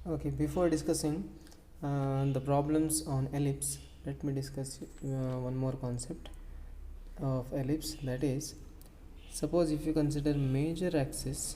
Okay, before discussing the problems on ellipse, let me discuss one more concept of ellipse, that is, suppose if you consider major axis,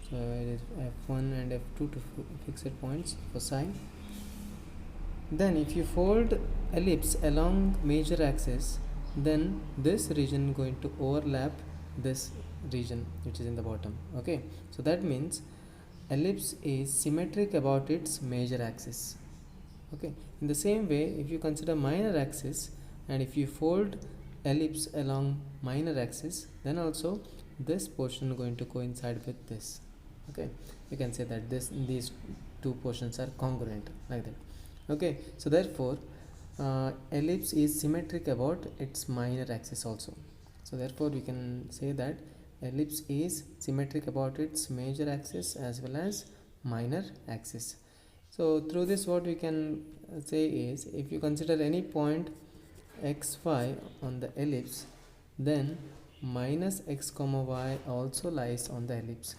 so it is f1 and f2 to fixed points for psi. Then if you fold ellipse along major axis, then this region going to overlap this region which is in the bottom. Okay, so that means ellipse is symmetric about its major axis. Okay, in the same way, if you consider minor axis and if you fold ellipse along minor axis, then also this portion going to coincide with this. Okay, you can say that these two portions are congruent, like that. Okay, so therefore ellipse is symmetric about its minor axis also. So therefore we can say that ellipse is symmetric about its major axis as well as minor axis. So through this, what we can say is, if you consider any point xy on the ellipse, then minus x comma y also lies on the ellipse.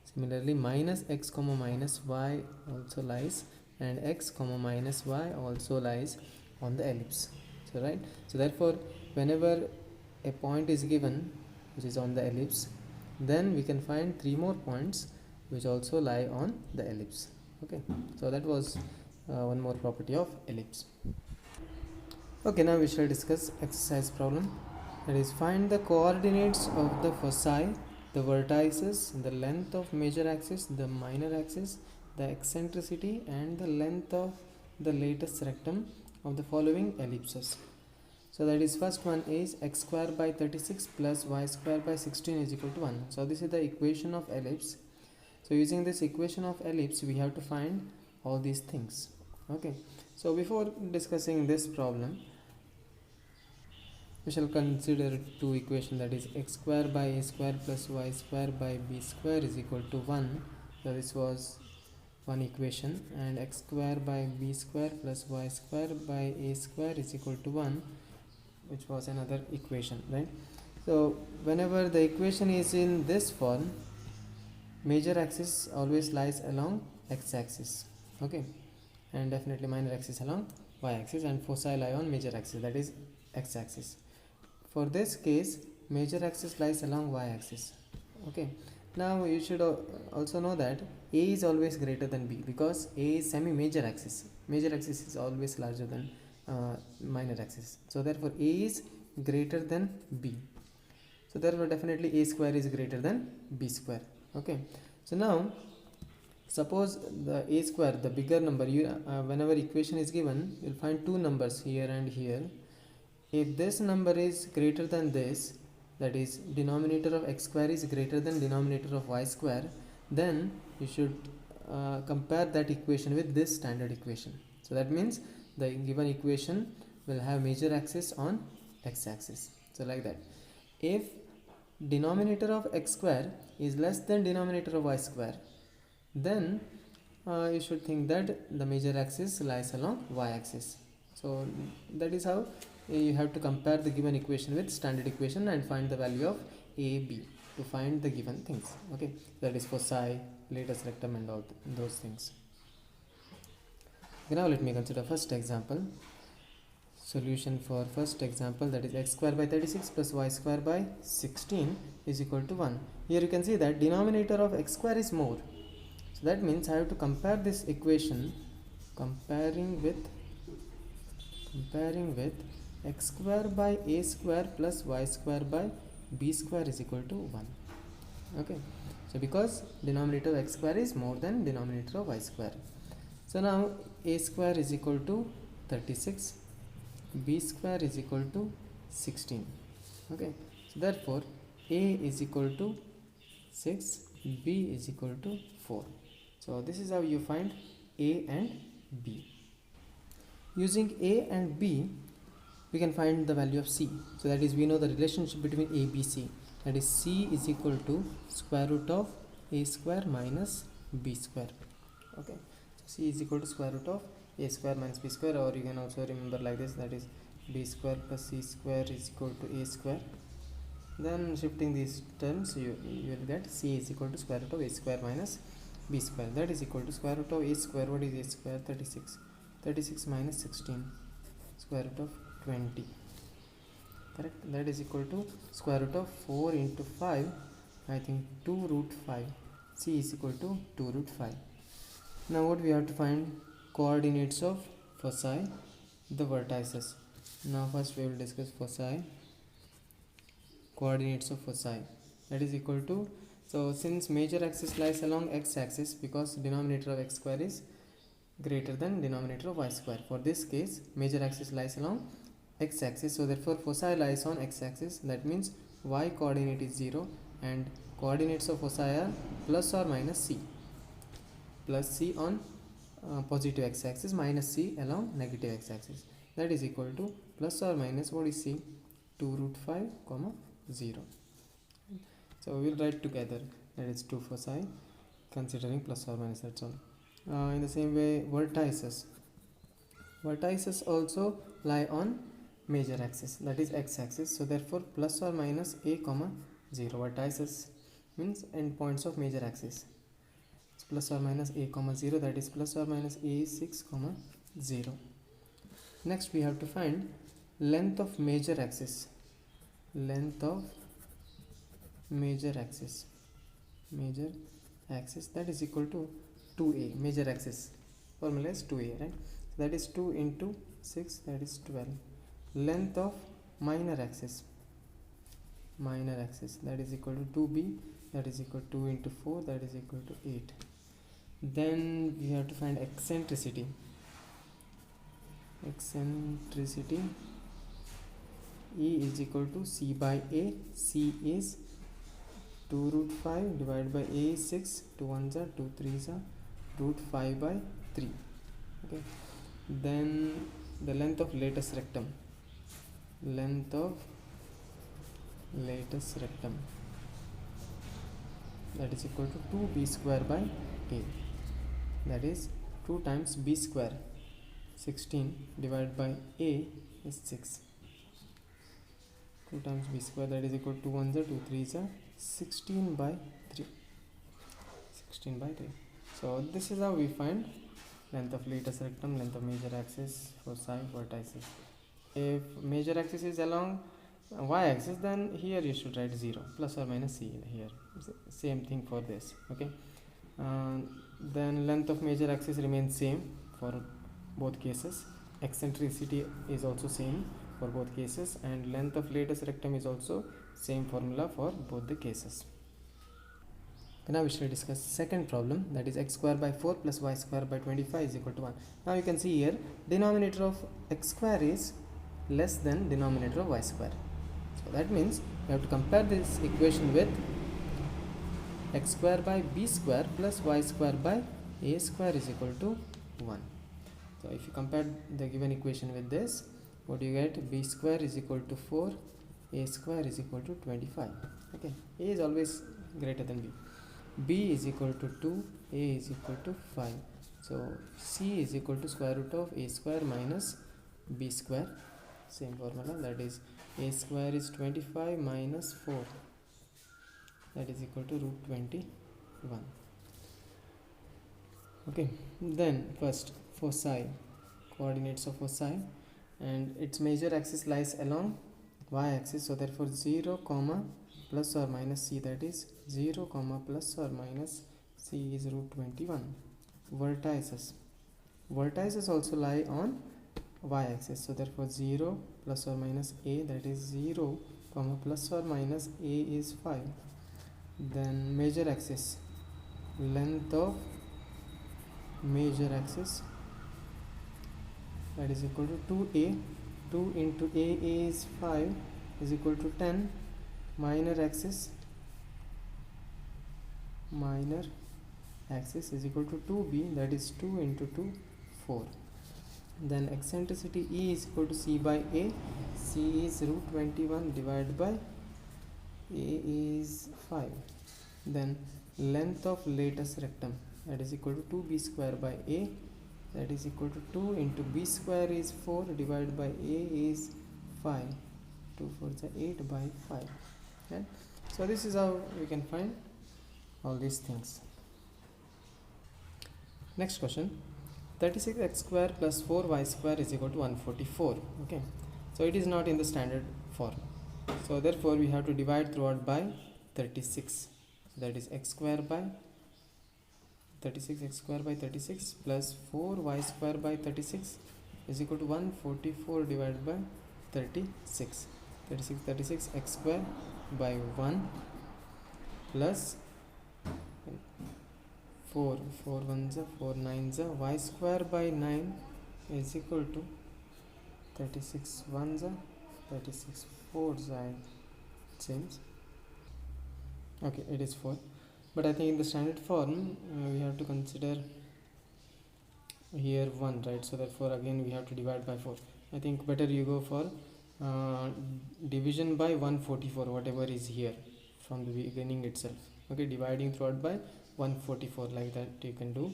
Similarly, minus x comma minus y also lies, and x comma minus y also lies on the ellipse. So right, so therefore whenever a point is given which is on the ellipse, then we can find three more points which also lie on the ellipse. Okay, so that was one more property of ellipse. Okay, now we shall discuss exercise problem, that is, find the coordinates of the foci, the vertices, the length of major axis, the minor axis, the eccentricity and the length of the latest rectum of the following ellipses. So that is, first one is x square by 36 plus y square by 16 is equal to 1. So this is the equation of ellipse. So using this equation of ellipse, we have to find all these things. Okay, so before discussing this problem, we shall consider two equations, that is x square by a square plus y square by b square is equal to 1. So this was one equation, and x square by b square plus y square by a square is equal to 1, which was another equation, right? So whenever the equation is in this form, major axis always lies along x axis, okay, and definitely minor axis along y axis, and foci lie on major axis, that is x axis. For this case, major axis lies along y axis. Okay, now you should also know that a is always greater than b, because a is semi major axis. Major axis is always larger than minor axis, so therefore a is greater than b. So therefore definitely a square is greater than b square. Okay, so now suppose the a square, the bigger number, whenever equation is given, you'll find two numbers here and here. If this number is greater than this, that is denominator of x square is greater than denominator of y square, then you should compare that equation with this standard equation. So that means the given equation will have major axis on x axis. So like that, if denominator of x square is less than denominator of y square, then you should think that the major axis lies along y axis. So that is how you have to compare the given equation with standard equation and find the value of a, b to find the given things. Okay, that is for psi, latest rectum and all those things. Okay, now let me consider first example. Solution for first example, that is x square by 36 plus y square by 16 is equal to 1. Here you can see that denominator of x square is more. So that means I have to compare this equation, comparing with x square by a square plus y square by b square is equal to 1. Okay, so because denominator of x square is more than denominator of y square. So now a square is equal to 36, b square is equal to 16. Okay, so therefore a is equal to 6, b is equal to 4. So this is how you find a and b. Using a and b, we can find the value of c. So that is, we know the relationship between a, b, c, that is c is equal to square root of a square minus b square. Okay, so c is equal to square root of a square minus b square, or you can also remember like this, that is b square plus c square is equal to a square. Then shifting these terms, you will get c is equal to square root of a square minus b square, that is equal to square root of a square. What is a square? 36. 36 minus 16, square root of 20, correct? That is equal to square root of 4 into 5, I think 2 root 5. C is equal to 2 root 5. Now what we have to find? Coordinates of foci, the vertices. Now first we will discuss foci, coordinates of foci. That is equal to, so since major axis lies along x-axis, because denominator of x square is greater than denominator of y square. For this case, major axis lies along x-axis, so therefore foci lies on x-axis. That means y coordinate is 0 and coordinates of foci are plus or minus c. Plus c on positive x-axis, minus c along negative x-axis. That is equal to plus or minus, what is c? 2 root 5 comma 0. So we will write together, that is 2 foci considering plus or minus, that's all. In the same way, vertices also lie on major axis, that is x-axis. So therefore plus or minus a comma 0. Vertices means endpoints of major axis. It's plus or minus a comma 0, that is plus or minus a 6 comma 0. Next we have to find length of major axis. Length of major axis, that is equal to 2a. Major axis formula is 2a, right? That is 2 into 6, that is 12. Length of minor axis, that is equal to 2b, that is equal to 2 into 4, that is equal to 8. Then we have to find eccentricity. E is equal to c by a. C is 2 root 5 divided by a is 6, 2 1s are 2 3s are root 5 by 3. Okay. Then the length of latus rectum. That is equal to 2b square by a. That is 2 times b square, 16 divided by a is 6. 2 times b square, that is equal to 2 1s are 2 3s are 16 by 3. So this is how we find length of latus rectum, length of major axis, foci, vertices. If major axis is along y-axis, then here you should write 0, plus or minus c here. Same thing for this. Okay. Then length of major axis remains same for both cases. Eccentricity is also same for both cases, and length of latus rectum is also same formula for both the cases. Now we shall discuss second problem, that is x square by 4 plus y square by 25 is equal to 1. Now you can see here denominator of x square is less than denominator of y square. So that means we have to compare this equation with x square by b square plus y square by a square is equal to 1. So if you compare the given equation with this, what do you get? B square is equal to 4, a square is equal to 25. Okay, a is always greater than b. B is equal to 2, a is equal to 5. So c is equal to square root of a square minus b square. Same formula, that is a square is 25 minus 4, that is equal to root 21. Okay, then first foci, coordinates of foci, and its major axis lies along y-axis, so therefore 0 comma plus or minus c, that is 0 comma plus or minus c is root 21. Vertices also lie on y-axis, so therefore 0 plus or minus a, that is 0 comma plus or minus a is 5. Then major axis, length of major axis, that is equal to 2a. 2 into a is 5 is equal to 10. Minor axis is equal to 2b, that is 2 into 2, 4. Then eccentricity E is equal to c by a. C is root 21 divided by a is 5. Then length of latus rectum, that is equal to 2b square by a, that is equal to 2 into b square is 4 divided by a is 5. 2 4s are 8 by 5. Okay. So this is how we can find all these things. Next question, 36x square plus 4y square is equal to 144. Okay, so it is not in the standard form, so therefore we have to divide throughout by 36. So that is x square by 36, x square by 36 plus 4y square by 36 is equal to 144 divided by 36. 36 x square by 1 plus 4 ones are 4 nines are y square by 9 is equal to 36 ones are 36 fours, I seems. Okay, it is 4, but I think in the standard form we have to consider here 1, right? So therefore again we have to divide by 4. I think better you go for division by 144, whatever is here from the beginning itself. Okay, dividing throughout by 144, like that you can do.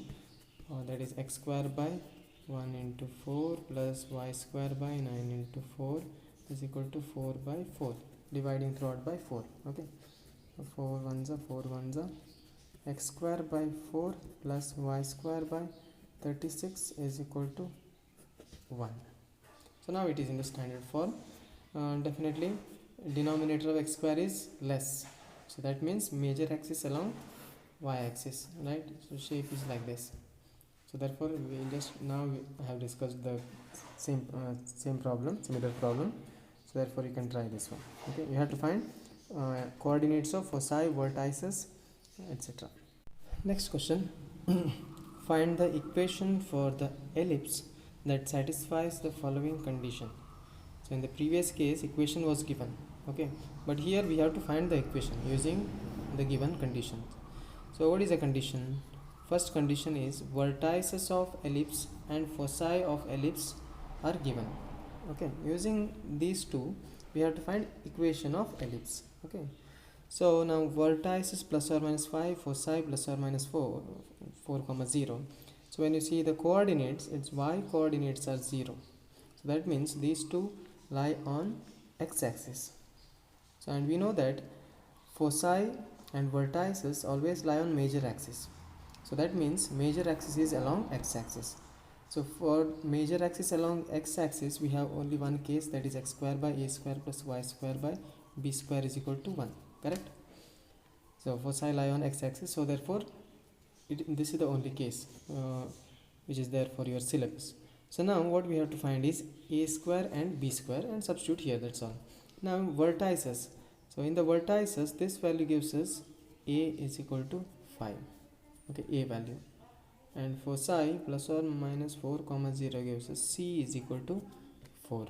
That is x square by 1 into 4 plus y square by 9 into 4 is equal to 4 by 4, dividing throughout by 4. Okay, so 4 ones are 4 ones are x square by 4 plus y square by 36 is equal to 1. So now it is in the standard form. Definitely denominator of x square is less, so that means major axis along y axis, right? So shape is like this. So therefore we just now have discussed the same problem, similar problem. So therefore you can try this one. Okay, you have to find coordinates of foci, vertices, etc. Next question. Find the equation for the ellipse that satisfies the following condition. So in the previous case equation was given, okay, but here we have to find the equation using the given condition. So what is the condition? First condition is vertices of ellipse and foci of ellipse are given. Okay, using these two we have to find equation of ellipse. Okay, so now vertices plus or minus 5, foci plus or minus 4 comma 0. So when you see the coordinates, its y coordinates are 0, so that means these two lie on x-axis. So and we know that foci and vertices always lie on major axis, so that means major axis is along x-axis. So for major axis along x-axis we have only one case, that is x square by a square plus y square by b square is equal to 1, correct? So foci lie on x-axis, so therefore this is the only case which is there for your syllabus. So now what we have to find is a square and b square and substitute here, that's all. Now vertices, so in the vertices this value gives us a is equal to 5, okay, a value, and foci plus or minus 4 comma 0 gives us c is equal to 4.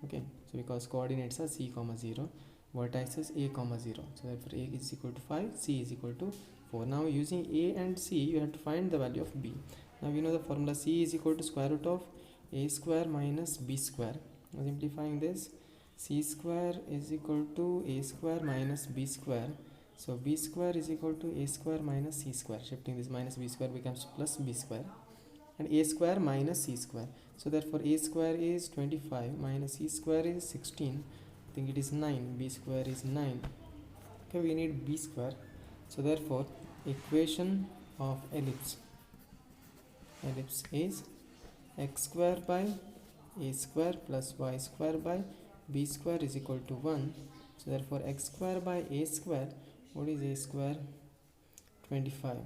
Okay, so because coordinates are c comma 0, vertices a comma 0, so therefore a is equal to 5, c is equal to 4. Now using a and c you have to find the value of b. Now we know the formula, c is equal to square root of a square minus b square. Now simplifying this, c square is equal to a square minus b square, so b square is equal to a square minus c square. Shifting this minus b square becomes plus b square, and a square minus c square. So therefore a square is 25 minus c square is 16. I think it is 9. B square is 9. Okay, we need b square. So therefore equation of ellipse is x square by a square plus y square by b square is equal to 1. So therefore x square by a square, what is a square? 25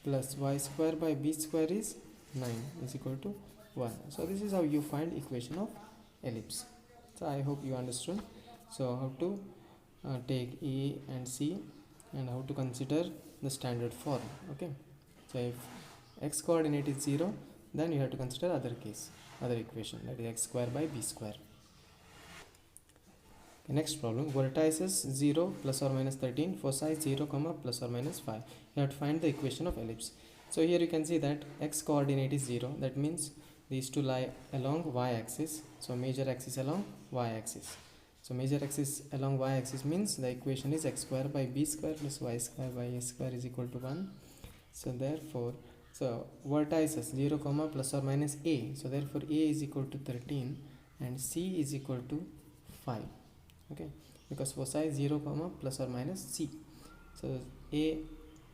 plus y square by b square is 9 is equal to 1. So this is how you find equation of ellipse. So I hope you understood. So how to take a and c and how to consider the standard form. Okay, so if x coordinate is 0, then you have to consider other equation, that is x square by b square. Okay, next problem, vertices 0 plus or minus 13, foci 0 comma plus or minus 5. You have to find the equation of ellipse. So here you can see that x coordinate is 0, that means these two lie along y axis, so major axis along y axis. So major axis along y axis means the equation is x square by b square plus y square by a square is equal to 1. So therefore, so vertices 0 comma plus or minus a, so therefore a is equal to 13 and c is equal to 5. Okay, because foci 0 comma plus or minus c, so a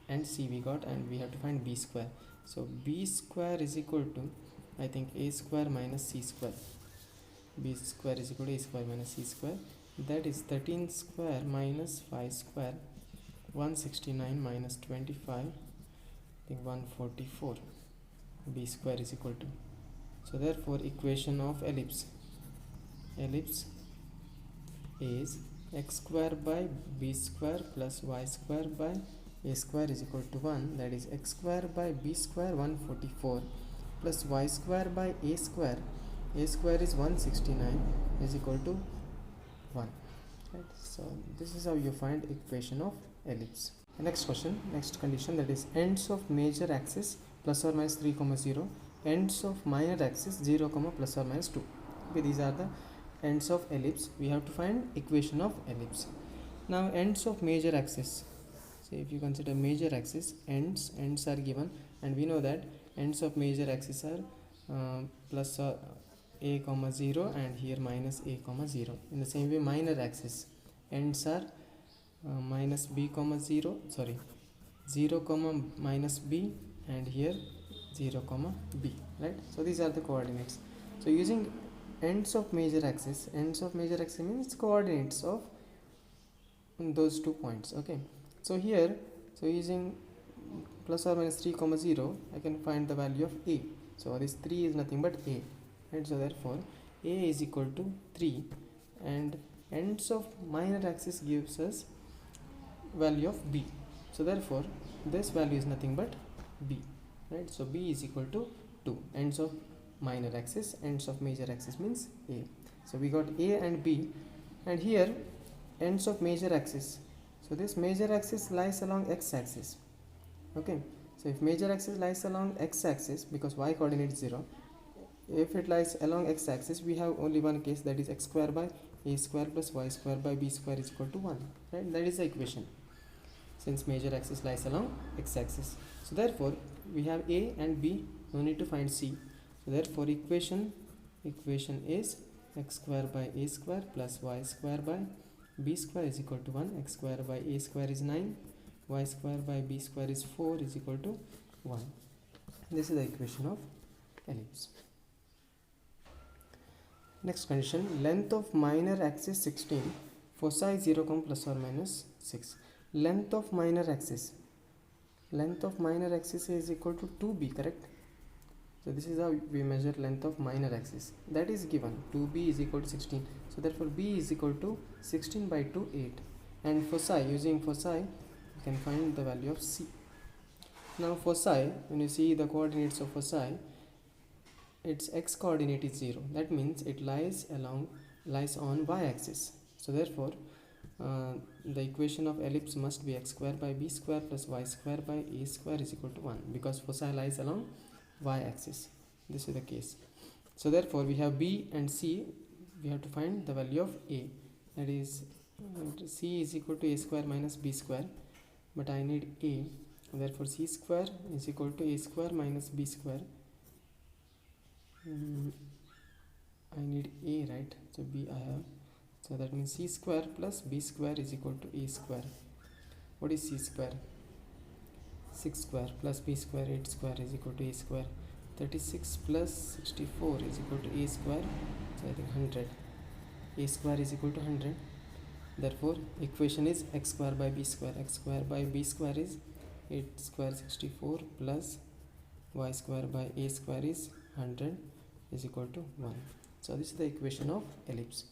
and c we got, and we have to find b square. So b square is equal to, I think, a square minus c square. B square is equal to a square minus c square, that is 13 square minus 5 square, 169 minus 25, I think 144. B square is equal to, so therefore equation of ellipse is x square by b square plus y square by a square is equal to 1, that is x square by b square 144 plus y square by a square is 169 is equal to 1, right? So this is how you find equation of ellipse. The next question, next condition, that is ends of major axis plus or minus 3, 0, ends of minor axis 0, plus or minus 2. Okay, these are the ends of ellipse. We have to find equation of ellipse. Now ends of major axis, so if you consider major axis, ends are given, and we know that ends of major axis are plus or a comma 0, and here minus a comma 0. In the same way, minor axis ends are minus b comma 0, sorry, 0 comma minus b, and here 0 comma b, right? So these are the coordinates. So using ends of major axis means coordinates of those 2 points. Okay, so here, so using plus or minus 3 comma 0, I can find the value of a. So this 3 is nothing but a, right? So therefore a is equal to 3, and ends of minor axis gives us value of b, so therefore this value is nothing but b, right? So b is equal to 2. Ends of minor axis, ends of major axis means a. So we got a and b, and here ends of major axis, so this major axis lies along x axis. Okay, so if major axis lies along x axis, because y coordinate is 0, if it lies along x axis, we have only one case, that is x square by a square plus y square by b square is equal to 1, right? That is the equation, since major axis lies along x axis. So therefore we have a and b, no need to find c. So therefore equation is x square by a square plus y square by b square is equal to 1. X square by a square is 9, y square by b square is 4 is equal to 1. This is the equation of ellipse. Next condition, length of minor axis 16, foci 0, plus or minus 6. Length of minor axis is equal to 2b, correct? So this is how we measure length of minor axis, that is given, 2b is equal to 16, so therefore b is equal to 16 by 2, 8, and foci, using foci you can find the value of c. Now foci, when you see the coordinates of foci, its x coordinate is 0, that means it lies on y axis. So therefore the equation of ellipse must be x square by b square plus y square by a square is equal to 1, because foci lies along y axis. This is the case. So therefore we have b and c, we have to find the value of a, that is c is equal to a square minus b square, but I need a, therefore c square is equal to a square minus b square. I need a, right? So b I have, so that means c square plus b square is equal to a square. What is c square? 6 square plus b square 8 square is equal to a square. 36 plus 64 is equal to a square, so I think 100. A square is equal to 100. Therefore equation is x square by b square. X square by b square is 8 square 64 plus y square by a square is 100 is equal to 1. So this is the equation of ellipse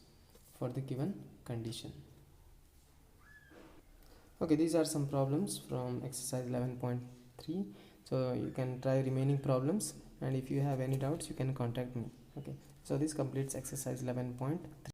for the given condition. Okay, these are some problems from exercise 11.3. So you can try remaining problems, and if you have any doubts you can contact me. Okay, so this completes exercise 11.3.